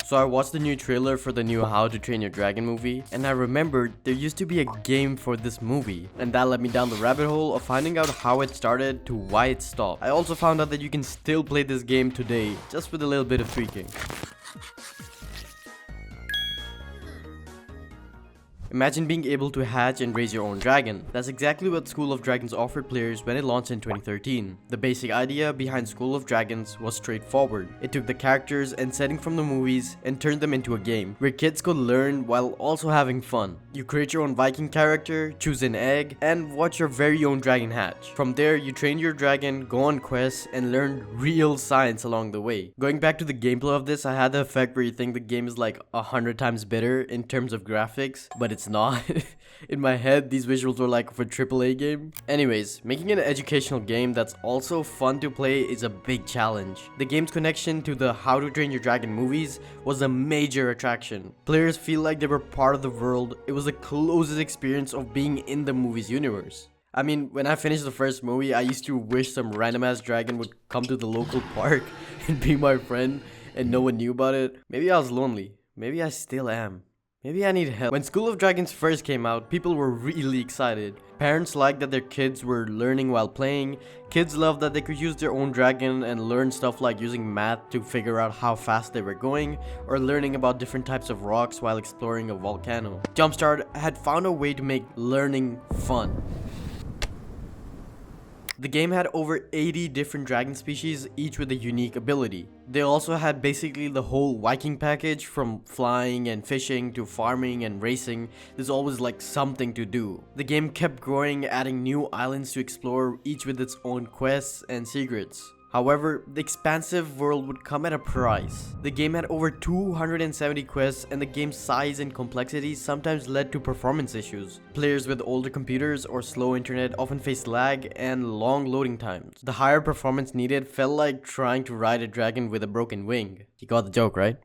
So I watched the new trailer for the new How to Train Your Dragon movie, and I remembered there used to be a game for this movie, and that led me down the rabbit hole of finding out how it started to why it stopped. I also found out that you can still play this game today, just with a little bit of tweaking. Imagine being able to hatch and raise your own dragon. That's exactly what School of Dragons offered players when it launched in 2013. The basic idea behind School of Dragons was straightforward. It took the characters and setting from the movies and turned them into a game where kids could learn while also having fun. You create your own Viking character, choose an egg, and watch your very own dragon hatch. From there, you train your dragon, go on quests, and learn real science along the way. Going back to the gameplay of this, I had the effect where you think the game is like 100 times better in terms of graphics, but it's not. In my head, these visuals were like of a AAA game. Anyways, making an educational game that's also fun to play is a big challenge. The game's connection to the How to Train Your Dragon movies was a major attraction. Players feel like they were part of the world. It was the closest experience of being in the movie's universe. I mean, when I finished the first movie, I used to wish some random ass dragon would come to the local park and be my friend, and no one knew about it. Maybe I was lonely. Maybe I still am. Maybe I need help. When School of Dragons first came out, people were really excited. Parents liked that their kids were learning while playing. Kids loved that they could use their own dragon and learn stuff like using math to figure out how fast they were going, or learning about different types of rocks while exploring a volcano. Jumpstart had found a way to make learning fun. The game had over 80 different dragon species, each with a unique ability. They also had basically the whole Viking package, from flying and fishing to farming and racing. There's always like something to do. The game kept growing, adding new islands to explore, each with its own quests and secrets. However, the expansive world would come at a price. The game had over 270 quests, and the game's size and complexity sometimes led to performance issues. Players with older computers or slow internet often faced lag and long loading times. The higher performance needed felt like trying to ride a dragon with a broken wing. You got the joke, right?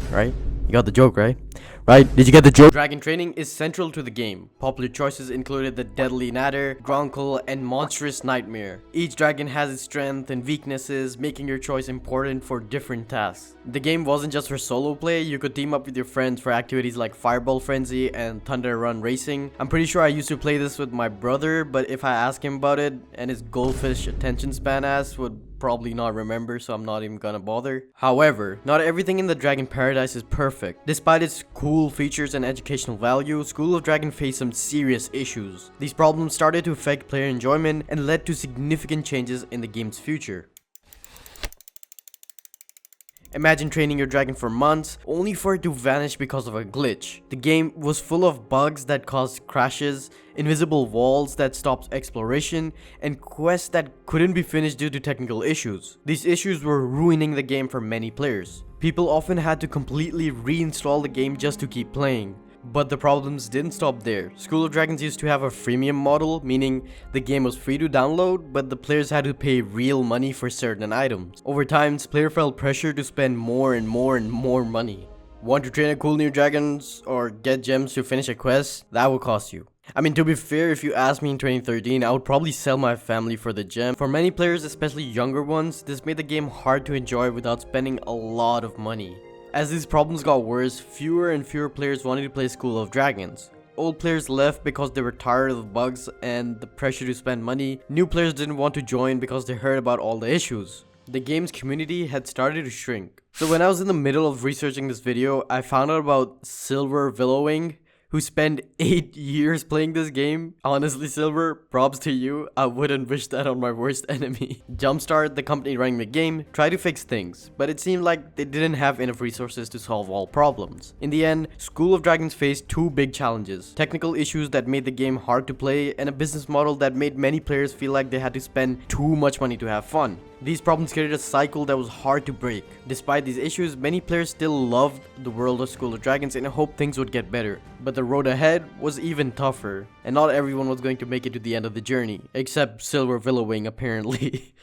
Right? You got the joke, right? Right? Did you get the joke? Dragon training is central to the game. Popular choices included the Deadly Natter, Gronkle, and Monstrous Nightmare. Each dragon has its strengths and weaknesses, making your choice important for different tasks. The game wasn't just for solo play. You could team up with your friends for activities like Fireball Frenzy and Thunder Run Racing. I'm pretty sure I used to play this with my brother, but if I ask him about it, and his goldfish attention span ass would probably not remember, so I'm not even gonna bother. However, not everything in the Dragon Paradise is perfect. Despite its cool features and educational value, School of Dragon faced some serious issues. These problems started to affect player enjoyment and led to significant changes in the game's future. Imagine training your dragon for months, only for it to vanish because of a glitch. The game was full of bugs that caused crashes, invisible walls that stopped exploration, and quests that couldn't be finished due to technical issues. These issues were ruining the game for many players. People often had to completely reinstall the game just to keep playing. But the problems didn't stop there. School of Dragons used to have a freemium model, meaning the game was free to download, but the players had to pay real money for certain items. Over time, players felt pressure to spend more and more and more money. Want to train a cool new dragons or get gems to finish a quest? That will cost you. I mean, to be fair, if you asked me in 2013, I would probably sell my family for the gem. For many players, especially younger ones, this made the game hard to enjoy without spending a lot of money. As these problems got worse, fewer and fewer players wanted to play School of Dragons. Old players left because they were tired of the bugs and the pressure to spend money. New players didn't want to join because they heard about all the issues. The game's community had started to shrink. So when I was in the middle of researching this video, I found out about Silver Willowwing, who spent 8 years playing this game. Honestly, Silver, props to you. I wouldn't wish that on my worst enemy. Jumpstart, the company running the game, tried to fix things, but it seemed like they didn't have enough resources to solve all problems. In the end, School of Dragons faced two big challenges: technical issues that made the game hard to play, and a business model that made many players feel like they had to spend too much money to have fun. These problems created a cycle that was hard to break. Despite these issues, many players still loved the world of School of Dragons and hoped things would get better. But the road ahead was even tougher, and not everyone was going to make it to the end of the journey, except Silver Willowwing apparently.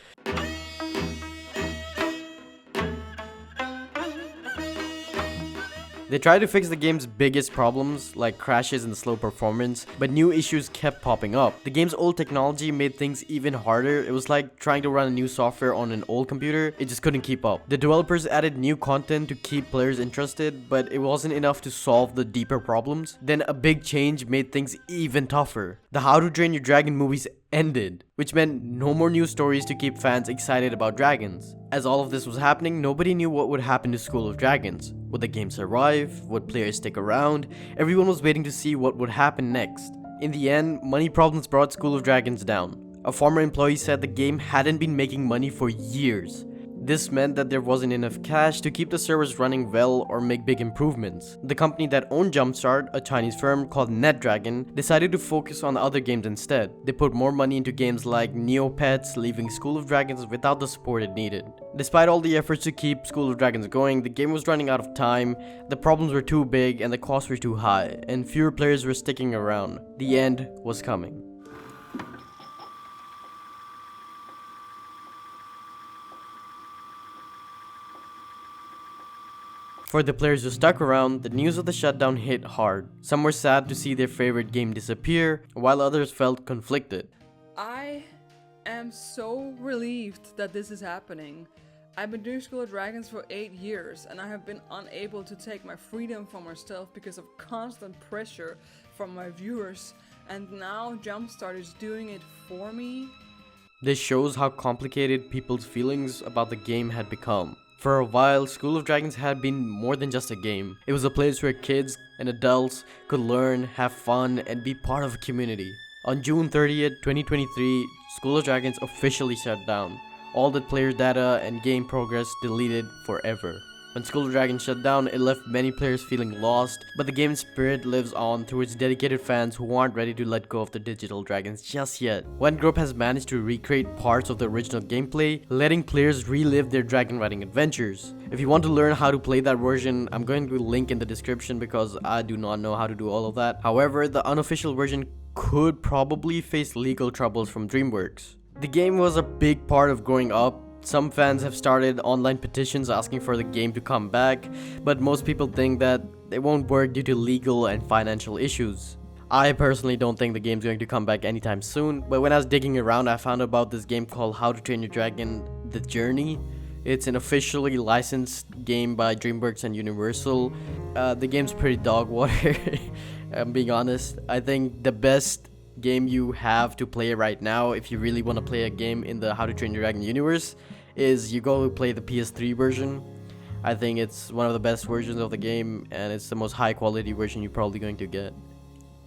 They tried to fix the game's biggest problems, like crashes and slow performance, but new issues kept popping up. The game's old technology made things even harder. It was like trying to run a new software on an old computer. It just couldn't keep up. The developers added new content to keep players interested, but it wasn't enough to solve the deeper problems. Then a big change made things even tougher. The How to Train Your Dragon movies ended, which meant no more new stories to keep fans excited about dragons. As all of this was happening, nobody knew what would happen to School of Dragons. Would the game survive? Would players stick around? Everyone was waiting to see what would happen next. In the end, money problems brought School of Dragons down. A former employee said the game hadn't been making money for years. This meant that there wasn't enough cash to keep the servers running well or make big improvements. The company that owned Jumpstart, a Chinese firm called NetDragon, decided to focus on other games instead. They put more money into games like Neopets, leaving School of Dragons without the support it needed. Despite all the efforts to keep School of Dragons going, the game was running out of time, the problems were too big and the costs were too high, and fewer players were sticking around. The end was coming. For the players who stuck around, the news of the shutdown hit hard. Some were sad to see their favorite game disappear, while others felt conflicted. I am so relieved that this is happening. I've been doing School of Dragons for 8 years and I have been unable to take my freedom from myself because of constant pressure from my viewers, and now Jumpstart is doing it for me. This shows how complicated people's feelings about the game had become. For a while, School of Dragons had been more than just a game. It was a place where kids and adults could learn, have fun, and be part of a community. On June 30th, 2023, School of Dragons officially shut down. All the player data and game progress deleted forever. When School of Dragons shut down, it left many players feeling lost, but the game's spirit lives on through its dedicated fans who aren't ready to let go of the digital dragons just yet. One group has managed to recreate parts of the original gameplay, letting players relive their dragon riding adventures. If you want to learn how to play that version, I'm going to link in the description because I do not know how to do all of that. However, the unofficial version could probably face legal troubles from DreamWorks. The game was a big part of growing up. Some fans have started online petitions asking for the game to come back, but most people think that it won't work due to legal and financial issues. I personally don't think the game's going to come back anytime soon, but when I was digging around, I found about this game called How to Train Your Dragon: The Journey. It's an officially licensed game by DreamWorks and Universal. The game's pretty dog water. I'm being honest. I think the best game you have to play right now, if you really want to play a game in the How to Train Your Dragon universe, is you go play the PS3 version. I think it's one of the best versions of the game, and it's the most high quality version you're probably going to get.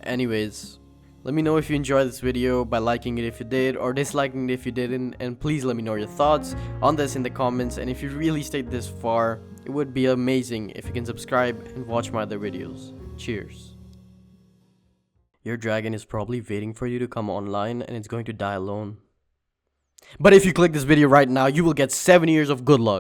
Anyways, let me know if you enjoyed this video by liking it if you did, or disliking it if you didn't, and please let me know your thoughts on this in the comments. And if you really stayed this far, it would be amazing if you can subscribe and watch my other videos. Cheers. Your dragon is probably waiting for you to come online and it's going to die alone. But if you click this video right now, you will get 7 years of good luck.